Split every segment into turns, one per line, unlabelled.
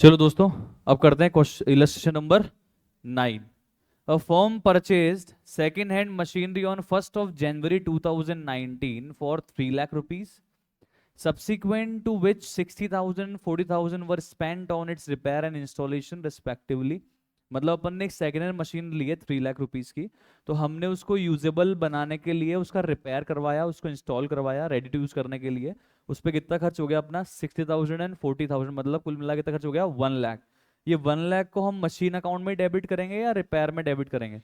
चलो दोस्तों, अब करते हैं question illustration number 9। A firm purchased second hand machinery on 1 January 2019 for 3 lakh rupees, subsequent to which 60,000 40,000 were spent on its repair and installation respectively। मतलब अपन ने एक सेकेंड हैंड मशीन ली है 3 लाख रुपीज की, तो हमने उसको यूजेबल बनाने के लिए उसका रिपेयर करवाया, उसको इंस्टॉल करवाया रेडी टू यूज करने के लिए। उस पर कितना खर्च हो गया अपना 60,000 एंड 40,000, मतलब कुल मिला के कितना खर्च हो गया 1 लाख। ये 1 लाख को हम मशीन अकाउंट में डेबिट करेंगे या रिपेयर में डेबिट करेंगे?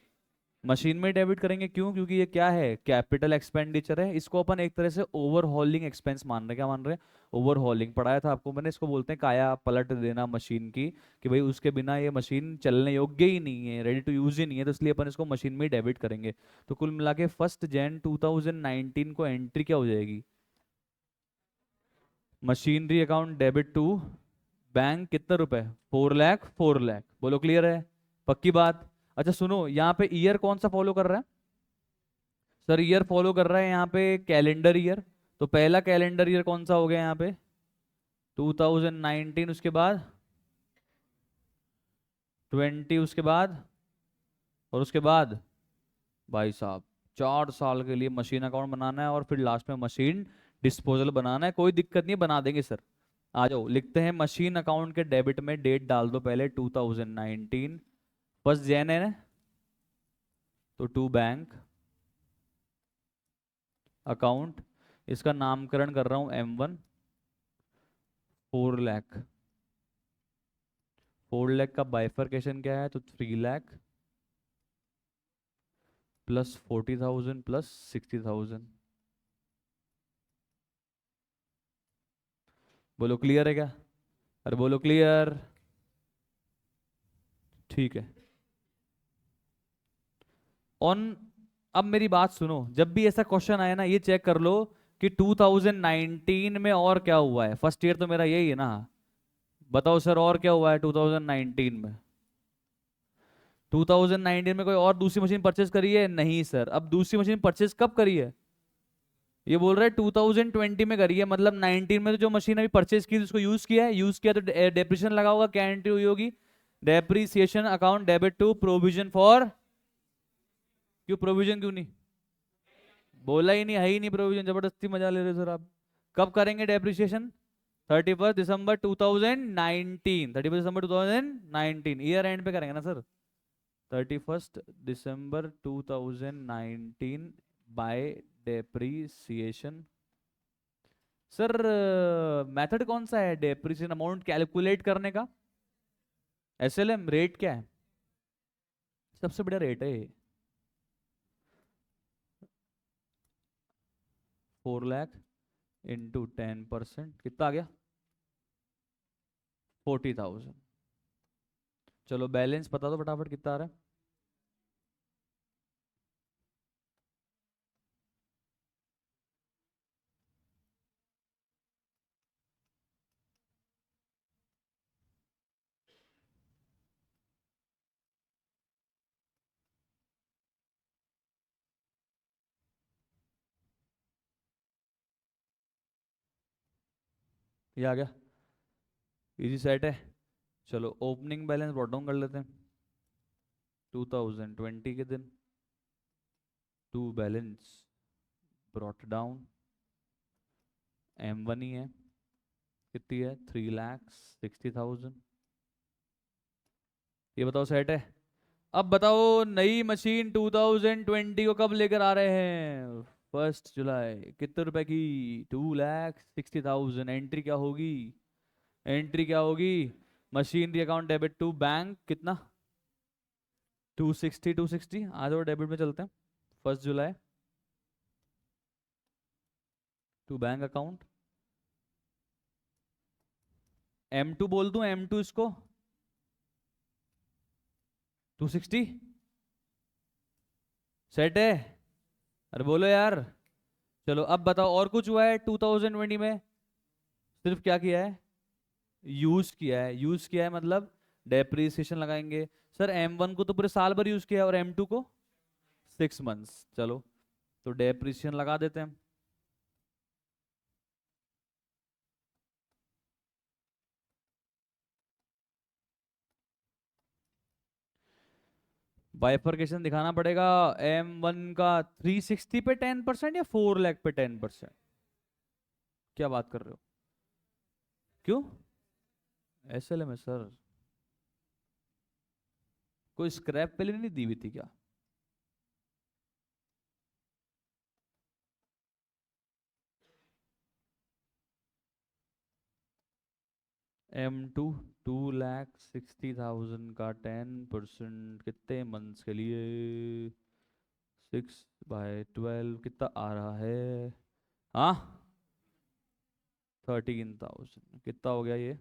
मशीन में डेबिट करेंगे। क्यों? क्योंकि ये क्या है, कैपिटल एक्सपेंडिचर है। इसको अपन एक तरह से ओवरहॉलिंग एक्सपेंस मान रहे हैं। क्या मान रहे हैं? ओवरहॉलिंग पढ़ाया था आपको मैंने, इसको बोलते हैं काया पलट देना मशीन की, कि भाई उसके बिना ये मशीन चलने योग्य ही नहीं है, रेडी टू यूज ही नहीं है, तो इसलिए अपन इसको मशीन में ही डेबिट करेंगे। तो कुल मिला के 1 जन 2019 को एंट्री क्या हो जाएगी? Machinery account debit to bank, कितना रुपए? 4 लाख 4 लाख। बोलो क्लियर है? पक्की बात? अच्छा सुनो, यहाँ पे ईयर कौन सा फॉलो कर रहा है? सर ईयर फॉलो कर रहा है यहाँ पे कैलेंडर ईयर। तो पहला कैलेंडर ईयर कौन सा हो गया यहाँ पे? 2019। उसके बाद 20, उसके बाद और उसके बाद भाई साहब 4 साल के लिए मशीन अकाउंट बनाना है, और फिर लास्ट में मशीन डिस्पोजल बनाना है। कोई दिक्कत नहीं, बना देंगे सर। आ जाओ, लिखते हैं मशीन अकाउंट के डेबिट में डेट डाल दो पहले 2019, 1 जन है ना, तो टू बैंक अकाउंट, इसका नामकरण कर रहा हूँ M1। 4 लाख, 4 लाख का बाइफरकेशन क्या है? तो 3 लाख प्लस 40,000 प्लस 60,000। बोलो क्लियर है क्या? अरे बोलो क्लियर। ठीक है। ऑन, अब मेरी बात सुनो, जब भी ऐसा क्वेश्चन आया ना, ये चेक कर लो कि 2019 में और क्या हुआ है। फर्स्ट ईयर तो मेरा यही है ना। बताओ सर, और क्या हुआ है 2019 में? 2019 में कोई और दूसरी मशीन परचेज करी है? नहीं सर। अब दूसरी मशीन परचेज कब करी है? ये बोल रहा है 2020 में करी है, मतलब 19 में तो जो मशीन अभी परचेज की थी उसको यूज किया है, यूज किया तो डेप्रिसिएशन लगा होगा। क्या एंट्री हुई होगी? Depreciation account debit to provision for. क्यों प्रोविजन क्यों नहीं? बोला ही नहीं, है ही नहीं प्रोविजन, जबरदस्ती मजा ले रहे हो सर आप। कब करेंगे depreciation? 31 December 2019, 31 December 2019 year and पे करेंगे ना सर। 31 दिसंबर 2019 बाय डेप्रिसिएशन। सर मेथड कौन सा है डेप्रिसिएशन अमाउंट कैलकुलेट करने का? SLM रेट क्या है? सबसे बढ़िया रेट है ये। 4 लाख इंटू 10% कितना आ गया? 40,000। चलो बैलेंस बता दो फटाफट, कितना आ रहा है? ये आ गया। इजी सेट है। चलो ओपनिंग बैलेंस ब्रॉट डाउन कर लेते हैं 2020 के दिन। To balance brought down, M1 ही है। कितनी है? 3,60,000। ये बताओ सेट है? अब बताओ नई मशीन 2020 को कब लेकर आ रहे हैं? 1 जुलाई। कितने रुपए की? 2,60,000। एंट्री क्या होगी? एंट्री क्या होगी? Machinery account debit to bank, कितना? 260, 260। आ जाओ डेबिट में चलते हैं। 1 जुलाई टू बैंक अकाउंट। M2 बोल दूं? M2 इसको 260 सेट है? अरे बोलो यार। चलो अब बताओ और कुछ हुआ है 2020 में? सिर्फ क्या किया है? यूज किया है। यूज किया है मतलब डेप्रिसिएशन लगाएंगे। सर M1 को तो पूरे साल भर यूज किया है, और M2 को 6 मंथ्स। चलो तो डेप्रिसिएशन लगा देते हैं। बाइफरकेशन दिखाना पड़ेगा। M1 का 360 पे 10% या 4 लाख पे 10%? क्या बात कर रहे हो? क्यों? SLM है सर। कोई स्क्रैप पहले नहीं दी हुई थी क्या? M2 2,60,000 का 10% कितने मंथ्स के लिए? 6/12 कितना आ रहा है? हाँ, 13,000 कितना हो गया ये?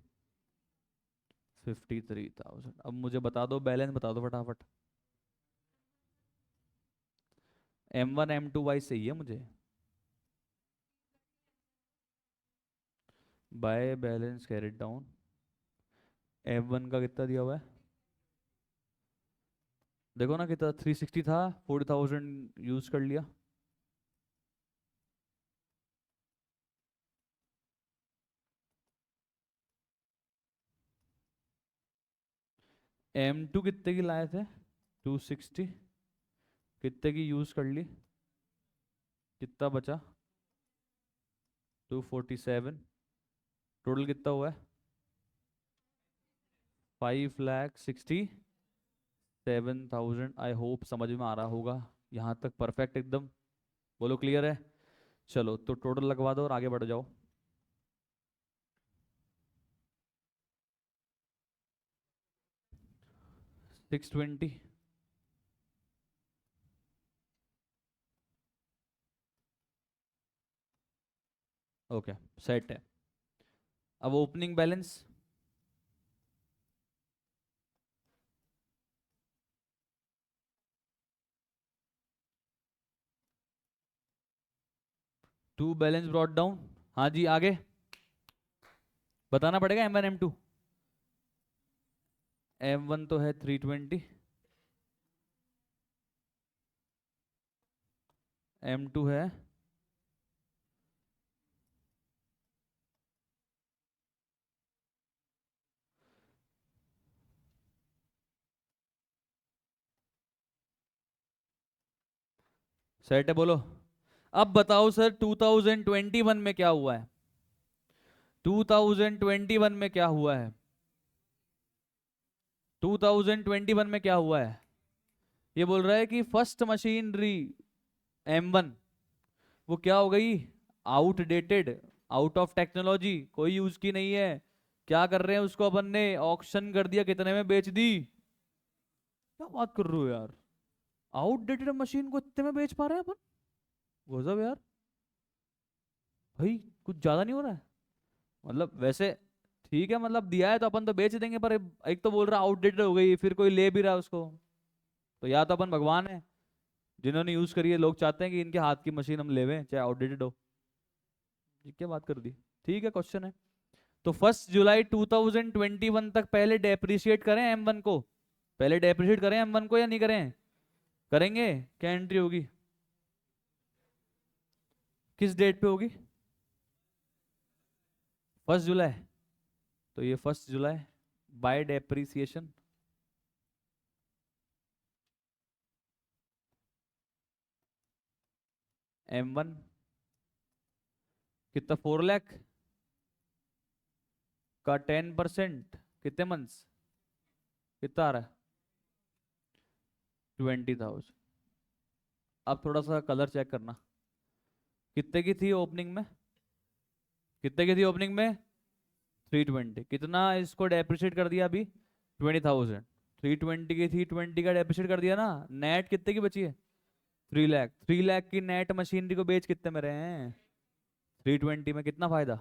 53,000। अब मुझे बता दो, बैलेंस बता दो फटाफट। M1 M2 वाइज सही है मुझे। By balance carried down. M1 का कितना दिया हुआ है? देखो ना कितना, 360 था, 40,000 यूज कर लिया। M2 कितने की लाए थे? 260। कितने की यूज कर ली? कितना बचा? 247। टोटल कितना हुआ है? 5,67,000। आई होप समझ में आ रहा होगा यहाँ तक, परफेक्ट एकदम। बोलो क्लियर है? चलो तो टोटल लगवा दो और आगे बढ़ जाओ। 620। ओके, सेट है। अब opening balance. To balance brought down. हाँ जी, आगे बताना पड़ेगा। M1 M2। M1 तो है 320। M2 है सेट है। बोलो अब बताओ सर, 2021 में क्या हुआ है? 2021 में क्या हुआ है? 2021 में क्या हुआ है? ये बोल रहा है कि फर्स्ट मशीनरी M1 वो क्या हो गई? आउटडेटेड, आउट ऑफ टेक्नोलॉजी, कोई यूज की नहीं है। क्या कर रहे हैं उसको अपन ने? ऑक्शन कर दिया, कितने में बेच दी? क्या बात कर रहे हो यार? आउटडेटेड मशीन को इतने में बेच पा रहे हैं अपन? गजब यार। भाई कुछ ज्यादा नहीं हो रहा है? मतलब वैसे ठीक है, मतलब दिया है तो अपन तो बेच देंगे, पर एक तो बोल रहा आउटडेटेड हो गई, फिर कोई ले भी रहा है उसको। तो या तो अपन भगवान है, जिन्होंने यूज करी है, लोग चाहते हैं कि इनके हाथ की मशीन हम लेवें चाहे आउटडेटेड हो। ये क्या बात कर दी? ठीक है, क्वेश्चन है। तो 1 जुलाई 2021 तक पहले डेप्रिशिएट करें M1 को? पहले डेप्रिशिएट करें M1 को या नहीं करें? करेंगे। क्या एंट्री होगी? किस डेट पे होगी? 1 जुलाई। तो ये 1 जुलाई बाय डेप्रिसिएशन। M1 कितना? 4 लाख का 10% कितने मंथ्स? कितना आ रहा है? 20,000। अब थोड़ा सा कलर चेक करना। कितने की थी ओपनिंग में? कितने की थी ओपनिंग में? 320। कितना इसको डेप्रिशिएट कर दिया अभी? 20,000। 320 की थी, 20 का डेप्रिशिएट कर दिया ना, नेट कितने की बची है? 3 लाख। 3 लाख की नेट मशीनरी को बेच कितने में रहे हैं? 320 में। कितना फायदा?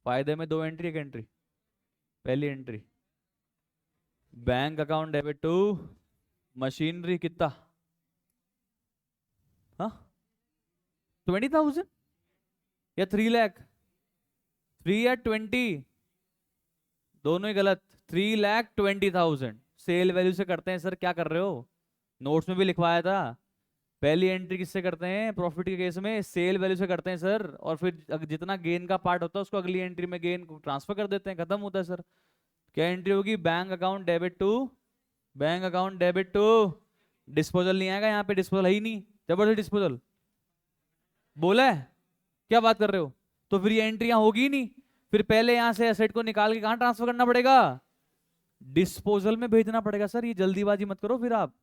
फायदे में दो एंट्री, एक एंट्री। पहली entry, bank account debit to machinery कितना? हाँ, 20,000 या 3 लाख? 3 या 20, दोनों ही गलत। 3,20,000 सेल वैल्यू से करते हैं सर, क्या कर रहे हो? नोट्स में भी लिखवाया था। पहली एंट्री किससे करते हैं प्रॉफिट के केस में? सेल वैल्यू से करते हैं सर, और फिर जितना गेन का पार्ट होता है उसको अगली एंट्री में गेन को ट्रांसफर कर देते हैं, खत्म होता है सर। क्या एंट्री होगी? Bank account debit to bank account debit to disposal नहीं आएगा यहाँ पे, डिस्पोजल है ही नहीं, जबरदस्ती डिस्पोजल बोला है, क्या बात कर रहे हो? तो फिर ये एंट्री यहाँ होगी ही नहीं, फिर पहले यहाँ से एसेट को निकाल के कहाँ ट्रांसफर करना पड़ेगा? डिस्पोजल में भेजना पड़ेगा। सर ये जल्दीबाजी मत करो, फिर आप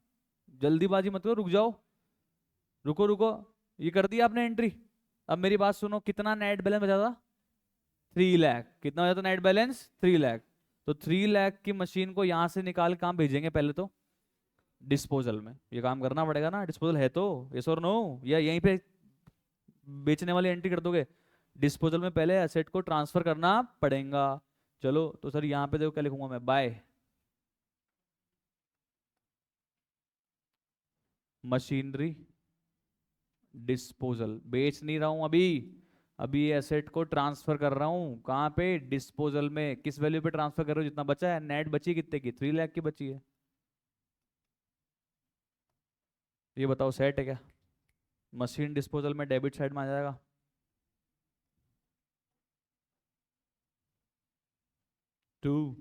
जल्दीबाजी मत करो, रुक जाओ, रुको रुको, ये कर दिया आपने एंट्री। अब मेरी बात सुनो, कितना नेट बैलेंस बचा था? 3 लाख। कितना बचा था नेट बैलेंस? 3 लाख। तो 3 लाख की मशीन को यहां से निकाल कहाँ भेजेंगे पहले तो? डिस्पोजल में। ये काम करना पड़ेगा ना, डिस्पोजल है तो, यस और नो, या यहीं पे बेचने वाली एंट्री कर दोगे? डिस्पोजल में पहले एसेट को ट्रांसफर करना पड़ेगा। चलो तो सर यहाँ पे देखो क्या लिखूंगा मैं, बाय मशीनरी डिस्पोजल। बेच नहीं रहा हूं अभी, अभी एसेट को ट्रांसफर कर रहा हूं। कहाँ पे? डिस्पोजल में। किस वैल्यू पे ट्रांसफर कर रहे हो? जितना बचा है, नेट बची कितने की? 3 लाख की बची है। ये बताओ सेट है क्या? मशीन डिस्पोजल में डेबिट साइड में आ जाएगा। To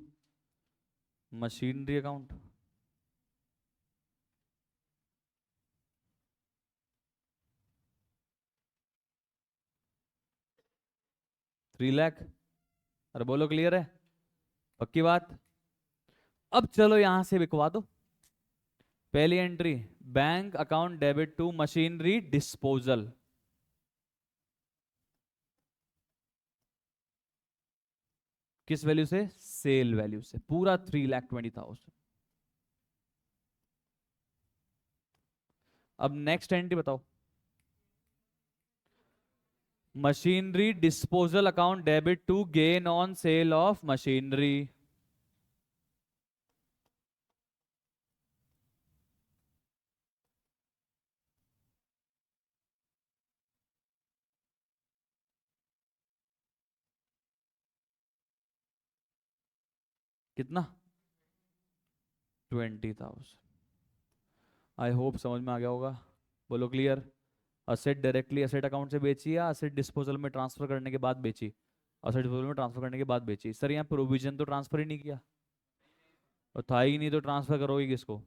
machinery account, 3 lakh. अरे बोलो क्लियर है? पक्की बात? अब चलो यहां से बिकवा दो। पहली entry, bank account debit to machinery disposal. किस वैल्यू से? सेल वैल्यू से, पूरा 3,20,000। अब नेक्स्ट एंट्री बताओ, machinery disposal account debit to gain on sale of machinery. कितना? 20,000। आई होप समझ में आ गया होगा। बोलो clear. Asset directly asset account से बेची या असेट डिस्पोजल में ट्रांसफर करने के बाद बेची? असेट डिस्पोजल में ट्रांसफर करने के बाद बेची। सर यहाँ प्रोविजन तो ट्रांसफर ही नहीं किया, और था ही नहीं तो ट्रांसफर करोगे किसको?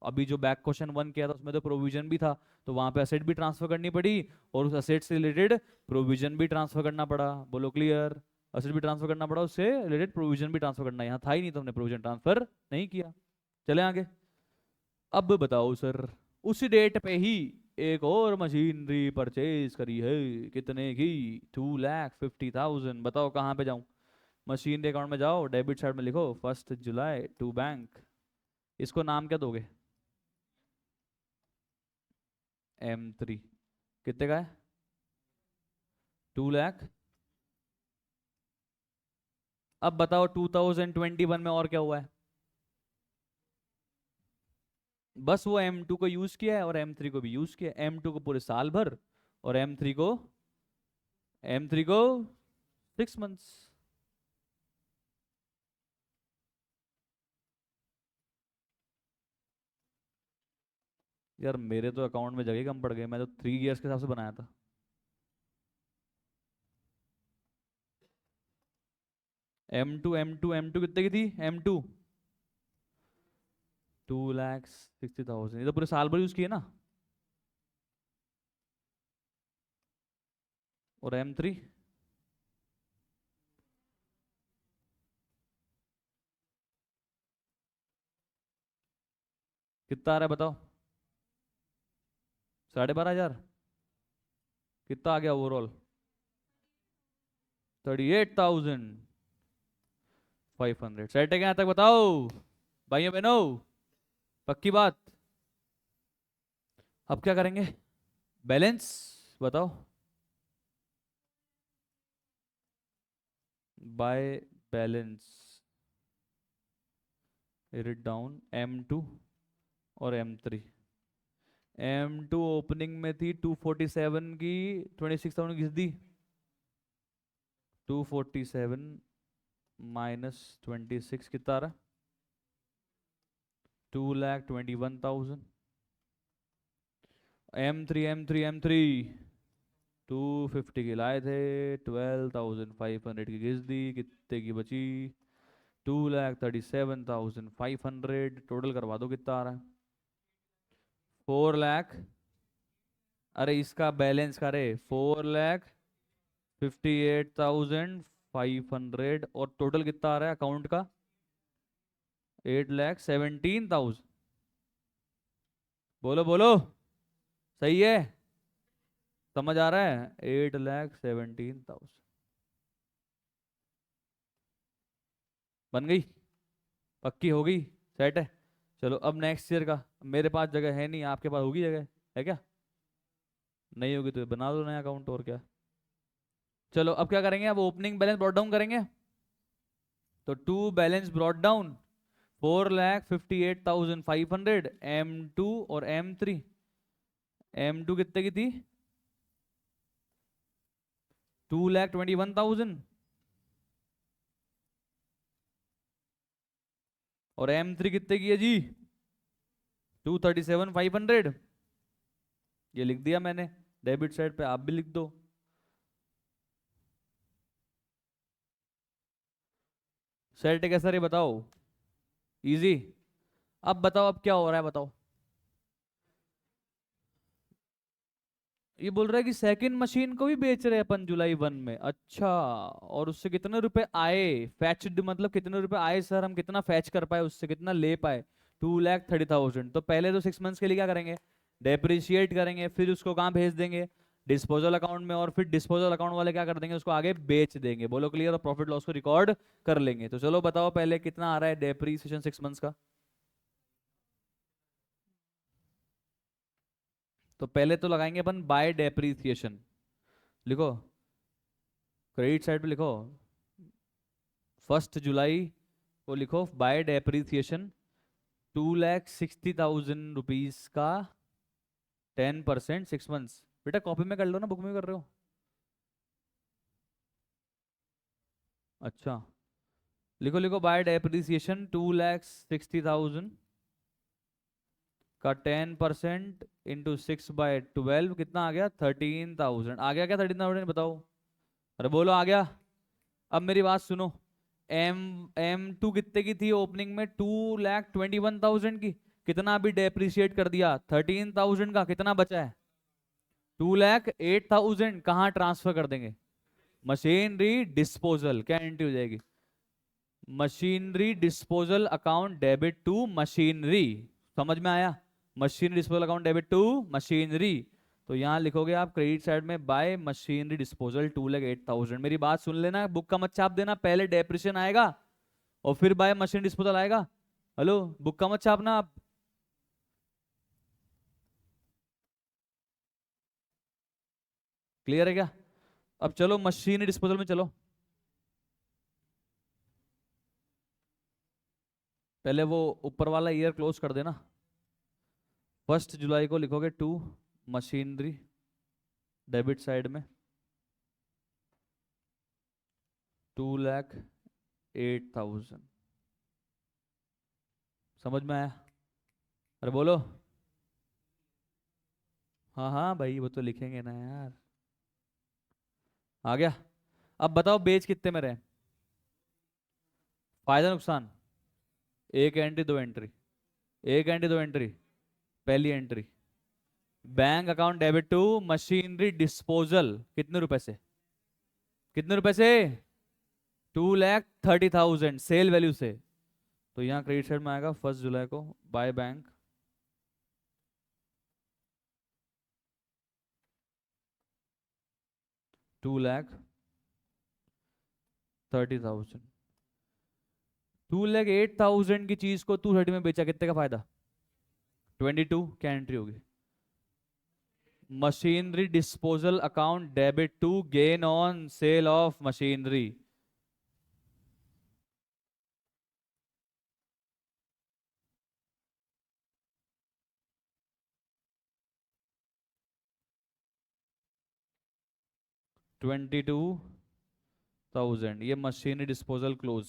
अभी जो बैक क्वेश्चन 1 किया था उसमें तो प्रोविजन भी था, तो वहां पे असेट भी ट्रांसफर करनी पड़ी, और उस असेट से रिलेटेड प्रोविजन भी ट्रांसफर करना पड़ा। बोलो क्लियर। असेट भी ट्रांसफर करना पड़ा, उससे रिलेटेड प्रोविजन भी ट्रांसफर करना, यहाँ था ही नहीं तो हमने प्रोविजन ट्रांसफर नहीं किया। चले आगे। अब बताओ सर, उसी डेट पे ही एक और मशीनरी परचेज करी है, कितने की? 2,50,000। बताओ कहाँ पे जाऊं? मशीनरी अकाउंट में जाओ, डेबिट साइड में लिखो 1 जुलाई टू बैंक। इसको नाम क्या दोगे? M3। कितने का है? 2 लाख। अब बताओ 2021 में और क्या हुआ है? बस वो M2 को यूज किया है और M3 को भी यूज किया है। M2 को पूरे साल भर, और M3 को 6 मंथ्स। यार मेरे तो अकाउंट में जगह कम पड़ गई, मैं तो 3 इयर्स के हिसाब से बनाया था। M2 कितने की थी? M2 2,60,000। ये तो पूरे साल भर यूज किए ना। और M3 कितना आ रहा है बताओ? 12,500। कितना आ गया ओवरऑल? 38,500। सेट है क्या यहाँ तक बताओ भाइयों बहनों? पक्की बात? अब क्या करेंगे? बैलेंस बताओ। By balance, writ down M2 और M3। M2 ओपनिंग में थी 247 की, 26,000 घिस दी। 247 -26 कितना आ रहा? 2,21,000। M3 250 की लाए थे, 12,500 की घिस दी, कितने की बची? 2,37,500 टोटल करवा दो, कितना आ रहा है? 4 लाख, अरे इसका बैलेंस का रे, 4,58,500, और टोटल कितना आ रहा है अकाउंट का? 8,17,000। बोलो बोलो, सही है? समझ आ रहा है? 8,17,000 बन गई, पक्की हो गई, सेट है। चलो अब नेक्स्ट ईयर का, मेरे पास जगह है नहीं, आपके पास होगी जगह, है क्या? नहीं होगी तो बना दो नया अकाउंट, और क्या। चलो अब क्या करेंगे, अब ओपनिंग बैलेंस ब्रॉट डाउन करेंगे। तो to balance brought down, 4,58,500, M2 और M3। M2 कितने की थी? 2,21,000, और M3 कितने की है जी? 2,37,500। ये लिख दिया मैंने, डेबिट साइड पे आप भी लिख दो। सेट है कैसा रे, बताओ? इजी। अब बताओ, अब क्या हो रहा है बताओ? ये बोल रहा है कि सेकंड मशीन को भी बेच रहे हैं अपन जुलाई 1 में, अच्छा। और उससे कितने रुपए आए? फैच्ड मतलब कितने रुपए आए सर, हम कितना फैच कर पाए उससे, कितना ले पाए? 2,30,000। तो पहले तो 6 मंथ्स के लिए क्या करेंगे? डेप्रिशिएट करेंगे, फिर उसको कहाँ भेज देंगे? डिस्पोजल अकाउंट में, और फिर डिस्पोजल अकाउंट वाले क्या कर देंगे, उसको आगे बेच देंगे। बोलो क्लियर? और प्रॉफिट लॉस को रिकॉर्ड कर लेंगे। तो चलो बताओ पहले कितना आ रहा है डेप्रिसिएशन 6 मंथ्स का? तो पहले तो लगाएंगे अपन बाय डेप्रिसिएशन, लिखो, क्रेडिट साइड पे लिखो, 1 जुलाई को लिखो बाय डेप्रिसिएशन 2,60,000 रुपीज का 10% 6 मंथ्स। बेटा कॉपी में कर लो ना, बुक में कर रहे हो? अच्छा, लिखो लिखो, बाय डेप्रिसिएशन 2,60,000 का 10% इंटू 6/12 कितना आ गया? 13,000 आ गया क्या? 13,000 बताओ, अरे बोलो आ गया? अब मेरी बात सुनो, एम M2 कितने की थी ओपनिंग में? 2,21,000 की। कितना अभी डेप्रिशिएट कर दिया? 13,000 का। कितना बचा है? 2,08,000। कहाँ ट्रांसफर कर देंगे? मशीनरी डिस्पोजल, क्या एंट्री हो जाएगी? Machinery disposal account debit to machinery. समझ में आया? Machinery disposal account debit to machinery. तो यहाँ लिखोगे आप क्रेडिट साइड में बाय मशीनरी डिस्पोजल 2,08,000। मेरी बात सुन लेना, बुक का मत छाप देना, पहले डेप्रिसिएशन आएगा और फिर बाय मशीन डिस्पोजल आएगा। हेलो, बुक का मत छापना आप। क्लियर है क्या? अब चलो मशीन डिस्पोजल में चलो। पहले वो ऊपर वाला ईयर क्लोज कर देना। 1 जुलाई को लिखोगे टू मशीनरी डेबिट साइड में 2,08,000। समझ में आया? अरे बोलो। हाँ हाँ भाई, वो तो लिखेंगे ना यार। आ गया? अब बताओ बेच कितने में रहे? फायदा नुकसान? एक एंट्री दो एंट्री, एक एंट्री दो एंट्री। पहली entry, bank account debit to machinery disposal, कितने रुपए से? कितने रुपए से? 2,30,000 सेल वैल्यू से। तो यहाँ क्रेडिट साइड में आएगा 1 जुलाई को बाय बैंक 2,30,000। 2,08,000 की चीज को 230 में बेचा, कितने का फायदा? 22। क्या एंट्री होगी? Machinery disposal account debit to gain on sale of machinery. $22,000, ये machinery disposal close.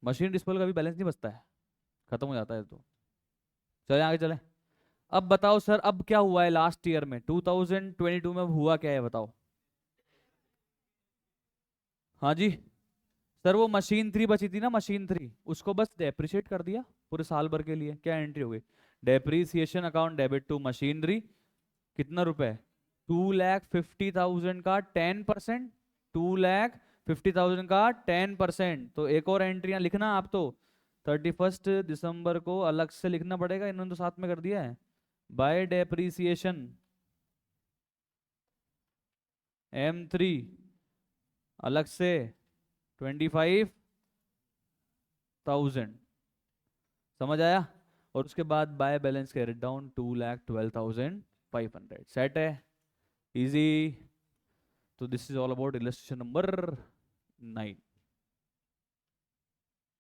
Machine disposal का भी बैलेंस नहीं बचता है, खत्म हो जाता है तो। चले आगे चले। अब बताओ सर, अब क्या हुआ है लास्ट ईयर में, 2022 में हुआ क्या है बताओ? हाँ जी, सर वो मशीन 3 बची थी ना, मशीन 3 उसको बस डेप्रिशिएट कर दिया पूरे साल भर के लिए। क्या एंट्री हो गई? Depreciation account debit to machinery, कितना रुपए? 2,50,000 का 10%, 2,50,000 का 10%। तो एक और एंट्रियां लिखना आप तो, 31 दिसंबर को अलग से लिखना पड़ेगा, इन्होंने तो साथ में कर दिया है। बाय डेप्रिसिएशन M3 अलग से 25,000, समझ आया? और उसके बाद by balance carried down 2,12,500। Set है, इजी। तो this is all about illustration number 9।